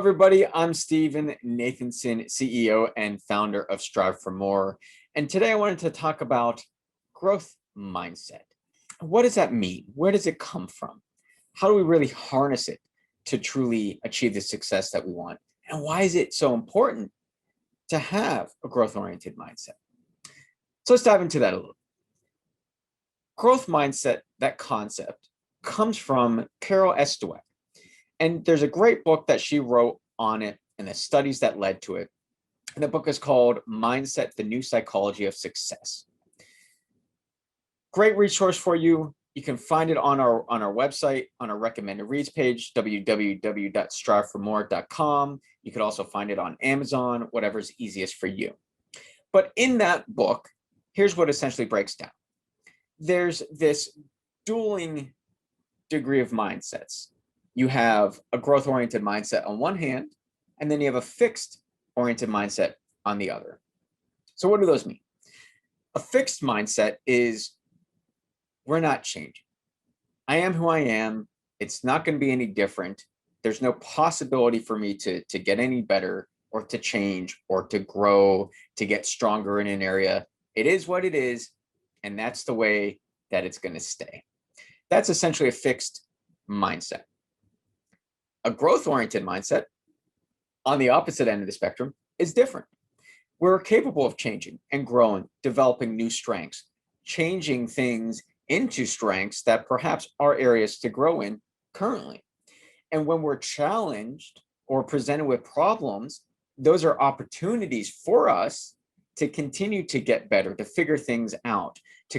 everybody. I'm Steven Nathanson, CEO and founder of Strive for More. And today I wanted to talk about growth mindset. What does that mean? Where does it come from? How do we really harness it to truly achieve the success that we want? And why is it so important to have a growth-oriented mindset? So let's dive into that a little. Growth mindset, that concept, comes from Carol S. Dweck. And there's a great book that she wrote on it and the studies that led to it. And the book is called Mindset, the New Psychology of Success. Great resource for you. You can find it on our website, on our recommended reads page, www.striveformore.com. You could also find it on Amazon, whatever's easiest for you. But in that book, here's what essentially breaks down. There's this dueling degree of mindsets. You have a growth-oriented mindset on one hand, and then you have a fixed-oriented mindset on the other. So what do those mean? A fixed mindset is we're not changing. I am who I am. It's not going to be any different. There's no possibility for me to get any better or to change or to grow, to get stronger in an area. It is what it is, and that's the way that it's going to stay. That's essentially a fixed mindset. A growth-oriented mindset, on the opposite end of the spectrum, is different. We're capable of changing and growing, developing new strengths, changing things into strengths that perhaps are areas to grow in currently. And when we're challenged or presented with problems, those are opportunities for us to continue to get better, to figure things out, to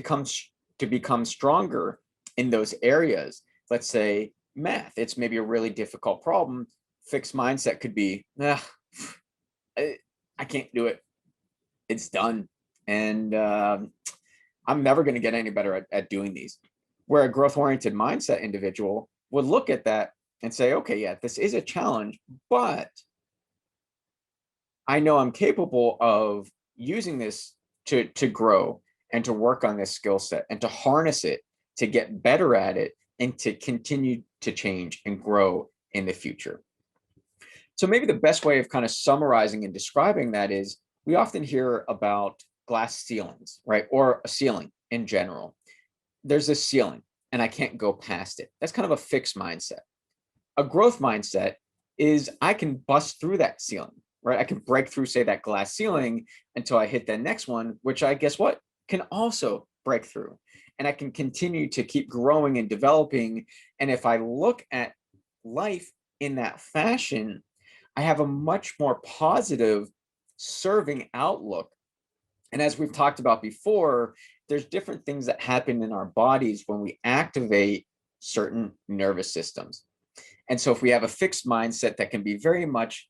become stronger in those areas. Let's say math, it's maybe a really difficult problem. Fixed mindset could be, I can't do it. It's done. And I'm never going to get any better at doing these. Where a growth-oriented mindset individual would look at that and say, okay, yeah, this is a challenge, but I know I'm capable of using this to grow and to work on this skill set and to harness it, to get better at it, and to continue to change and grow in the future. So maybe the best way of kind of summarizing and describing that is we often hear about glass ceilings, right? Or a ceiling in general. There's a ceiling and I can't go past it. That's kind of a fixed mindset. A growth mindset is I can bust through that ceiling, right? I can break through, say, that glass ceiling until I hit the next one, which I guess what? Can also break through. And I can continue to keep growing and developing. And if I look at life in that fashion, I have a much more positive serving outlook. And as we've talked about before, there's different things that happen in our bodies when we activate certain nervous systems. And so if we have a fixed mindset that can be very much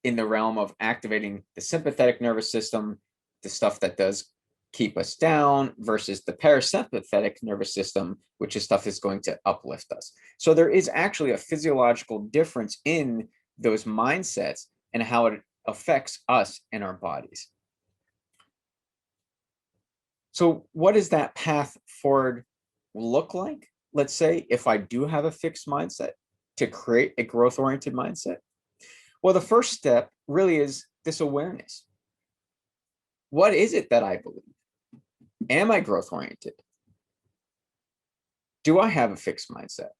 in the realm of activating the sympathetic nervous system, the stuff that does keep us down, versus the parasympathetic nervous system, which is stuff that's going to uplift us. So there is actually a physiological difference in those mindsets and how it affects us and our bodies. So what does that path forward look like? Let's say if I do have a fixed mindset to create a growth-oriented mindset. Well, the first step really is this awareness. What is it that I believe? Am I growth-oriented? Do I have a fixed mindset?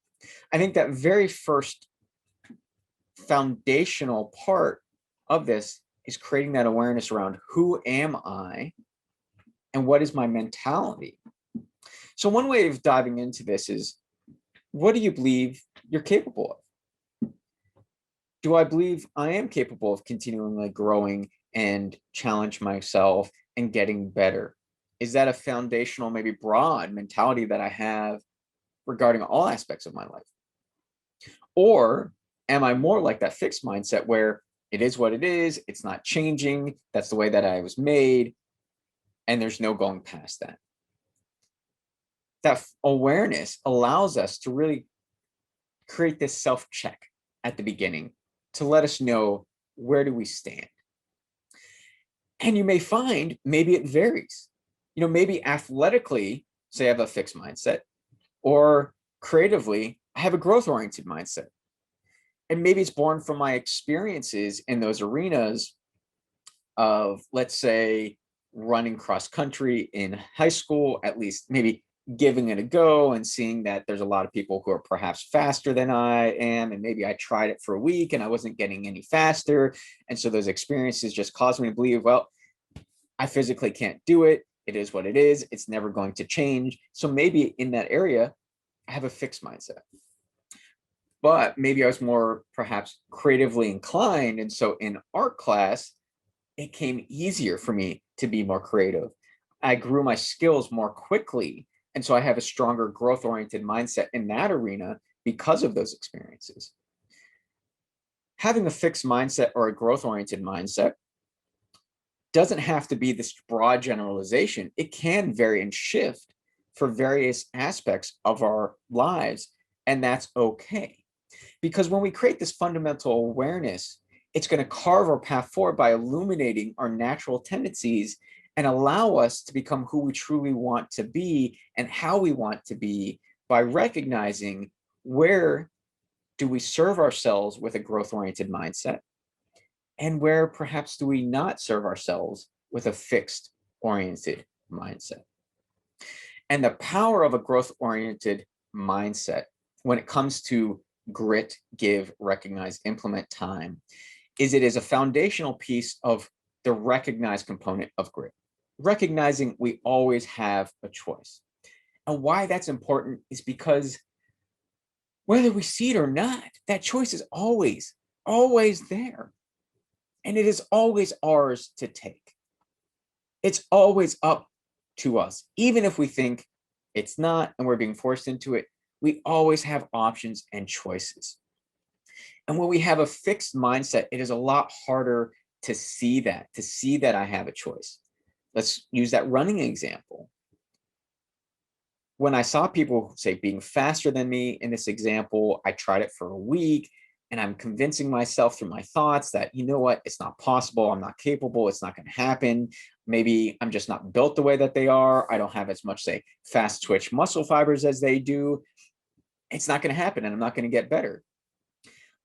I think that very first foundational part of this is creating that awareness around who am I and what is my mentality? So one way of diving into this is, what do you believe you're capable of? Do I believe I am capable of continually growing and challenge myself and getting better? Is that a foundational, maybe broad mentality that I have regarding all aspects of my life? Or am I more like that fixed mindset where it is what it is, it's not changing, that's the way that I was made, and there's no going past that? That awareness allows us to really create this self-check at the beginning to let us know, where do we stand? And you may find maybe it varies. Maybe athletically, say I have a fixed mindset, or creatively, I have a growth-oriented mindset. And maybe it's born from my experiences in those arenas of, let's say, running cross country in high school, at least maybe giving it a go and seeing that there's a lot of people who are perhaps faster than I am. And maybe I tried it for a week and I wasn't getting any faster. And so those experiences just caused me to believe, well, I physically can't do it. It is what it is. It's never going to change. So maybe in that area, I have a fixed mindset. But maybe I was more perhaps creatively inclined. And so in art class, it came easier for me to be more creative. I grew my skills more quickly. And so I have a stronger growth oriented mindset in that arena because of those experiences. Having a fixed mindset or a growth oriented mindset doesn't have to be this broad generalization. It can vary and shift for various aspects of our lives. And that's okay. Because when we create this fundamental awareness, it's going to carve our path forward by illuminating our natural tendencies and allow us to become who we truly want to be and how we want to be by recognizing where do we serve ourselves with a growth-oriented mindset and where perhaps do we not serve ourselves with a fixed oriented mindset. And the power of a growth-oriented mindset when it comes to grit, give, recognize, implement, time is it is a foundational piece of the recognized component of grit. Recognizing we always have a choice. And why that's important is because whether we see it or not, that choice is always, always there. And it is always ours to take. It's always up to us. Even if we think it's not and we're being forced into it, we always have options and choices. And when we have a fixed mindset, it is a lot harder to see that I have a choice. Let's use that running example. When I saw people say being faster than me in this example, I tried it for a week and I'm convincing myself through my thoughts that, you know what, it's not possible. I'm not capable. It's not going to happen. Maybe I'm just not built the way that they are. I don't have as much, say, fast twitch muscle fibers as they do. It's not going to happen and I'm not going to get better.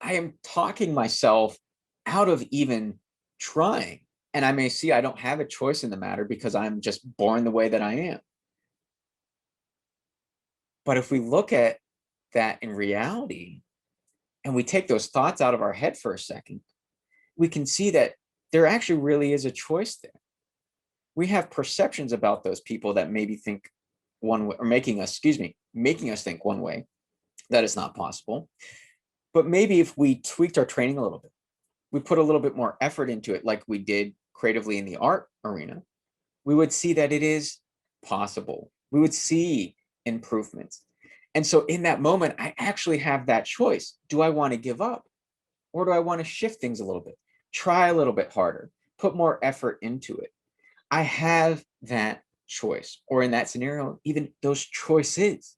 I am talking myself out of even trying. And I may see I don't have a choice in the matter because I'm just born the way that I am. But if we look at that in reality and we take those thoughts out of our head for a second, we can see that there actually really is a choice there. We have perceptions about those people that maybe think one way, or making us think one way, that is not possible. But maybe if we tweaked our training a little bit, we put a little bit more effort into it, like we did creatively in the art arena, we would see that it is possible. We would see improvements. And so in that moment, I actually have that choice. Do I want to give up or do I want to shift things a little bit, try a little bit harder, put more effort into it? I have that choice, or in that scenario, even those choices.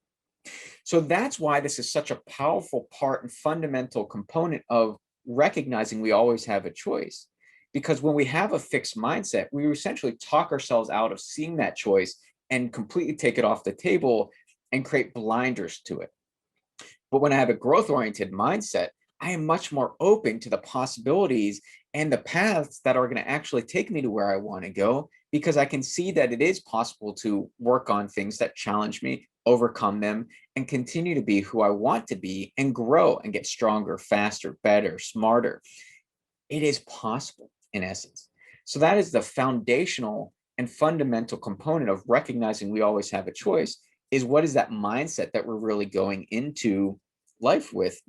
So that's why this is such a powerful part and fundamental component of recognizing we always have a choice. Because when we have a fixed mindset, we essentially talk ourselves out of seeing that choice and completely take it off the table and create blinders to it. But when I have a growth-oriented mindset, I am much more open to the possibilities and the paths that are going to actually take me to where I want to go, because I can see that it is possible to work on things that challenge me, overcome them, and continue to be who I want to be and grow and get stronger, faster, better, smarter. It is possible in essence. So that is the foundational and fundamental component of recognizing we always have a choice, is what is that mindset that we're really going into life with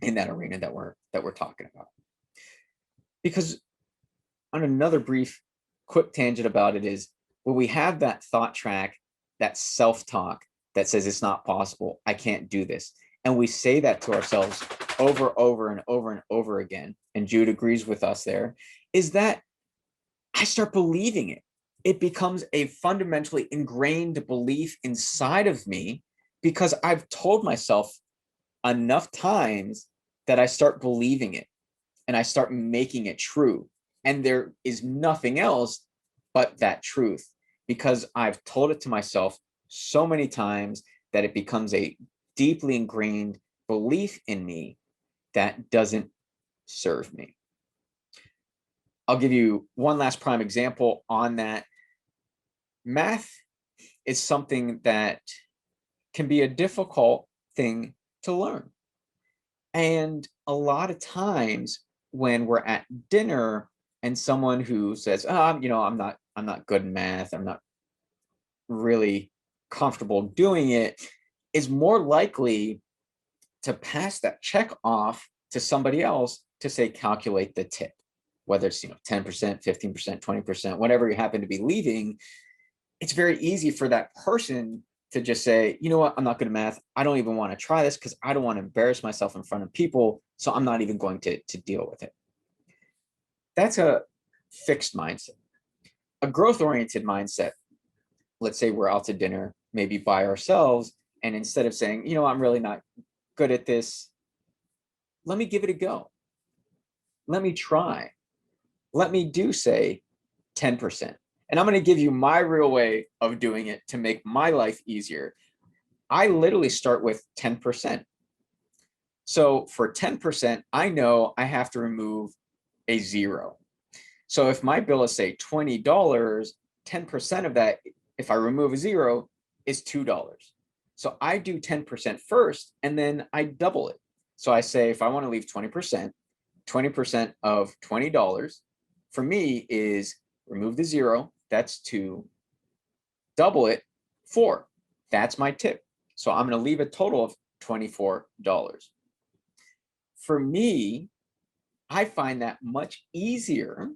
in that arena that we're talking about. Because on another brief quick tangent about it is when we have that thought track, that self-talk that says it's not possible, I can't do this, and we say that to ourselves over and over again, and Jude agrees with us there, is that I start believing it. It becomes a fundamentally ingrained belief inside of me because I've told myself enough times that I start believing it and I start making it true. And there is nothing else but that truth, because I've told it to myself so many times that it becomes a deeply ingrained belief in me that doesn't serve me. I'll give you one last prime example on that. Math is something that can be a difficult thing to learn. And a lot of times when we're at dinner and someone who says, oh, you know, I'm not good in math, I'm not really comfortable doing it, is more likely to pass that check off to somebody else to say, calculate the tip, whether it's 10%, 15%, 20%, whatever you happen to be leaving. It's very easy for that person to just say, you know what, I'm not good at math. I don't even want to try this because I don't want to embarrass myself in front of people. So I'm not even going to deal with it. That's a fixed mindset. A growth-oriented mindset, let's say we're out to dinner, maybe by ourselves, and instead of saying, you know, I'm really not good at this, let me give it a go. Let me try. Let me do, say, 10%. And I'm going to give you my real way of doing it to make my life easier. I literally start with 10%. So for 10%, I know I have to remove a zero. So if my bill is, say, $20, 10% of that, if I remove a zero, is $2. So I do 10% first, and then I double it. So I say, if I want to leave 20%, 20% of $20 for me is remove the zero, that's 2, double it, 4. That's my tip. So I'm going to leave a total of $24. For me, I find that much easier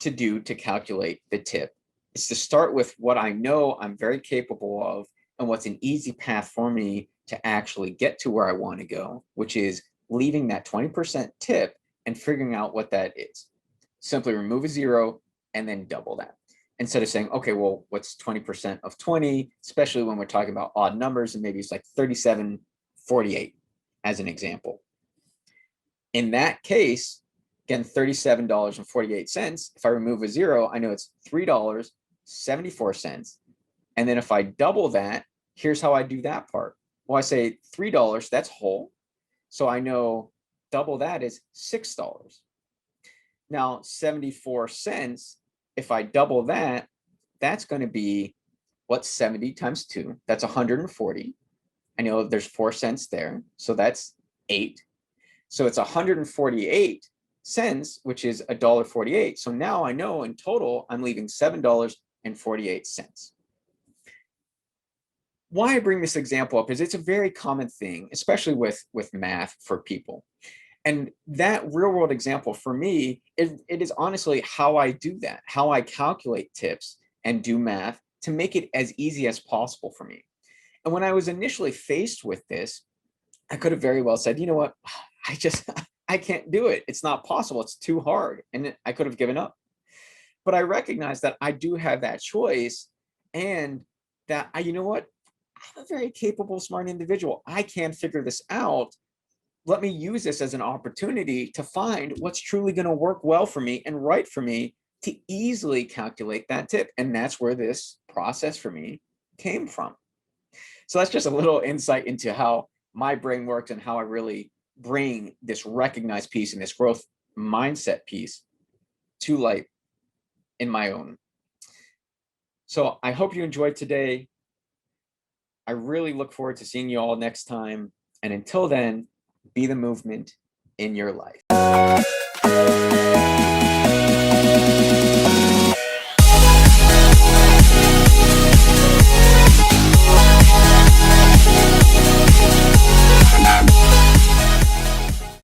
to do to calculate the tip. It's to start with what I know I'm very capable of and what's an easy path for me to actually get to where I want to go, which is leaving that 20% tip and figuring out what that is. Simply remove a zero and then double that. Instead of saying, okay, well, what's 20% of 20, especially when we're talking about odd numbers, and maybe it's like 37.48 as an example. In that case, again, $37.48. If I remove a zero, I know it's $3.74. And then if I double that, here's how I do that part. Well, I say $3, that's whole. So I know double that is $6. Now, 74 cents, if I double that, that's going to be, what's 70 times 2? That's 140. I know there's 4 cents there, so that's 8. So it's 148 cents, which is $1.48. So now I know in total, I'm leaving $7.48. Why I bring this example up is it's a very common thing, especially with math for people. And that real world example for me, it is honestly how I do that, how I calculate tips and do math to make it as easy as possible for me. And when I was initially faced with this, I could have very well said, you know what, I can't do it. It's not possible. It's too hard. And I could have given up. But I recognize that I do have that choice, and that you know what, I'm a very capable, smart individual. I can figure this out. Let me use this as an opportunity to find what's truly going to work well for me and right for me to easily calculate that tip. And that's where this process for me came from. So that's just a little insight into how my brain works and how I really bring this recognized piece and this growth mindset piece to light in my own. So I hope you enjoyed today. I really look forward to seeing you all next time. And until then, be the movement in your life.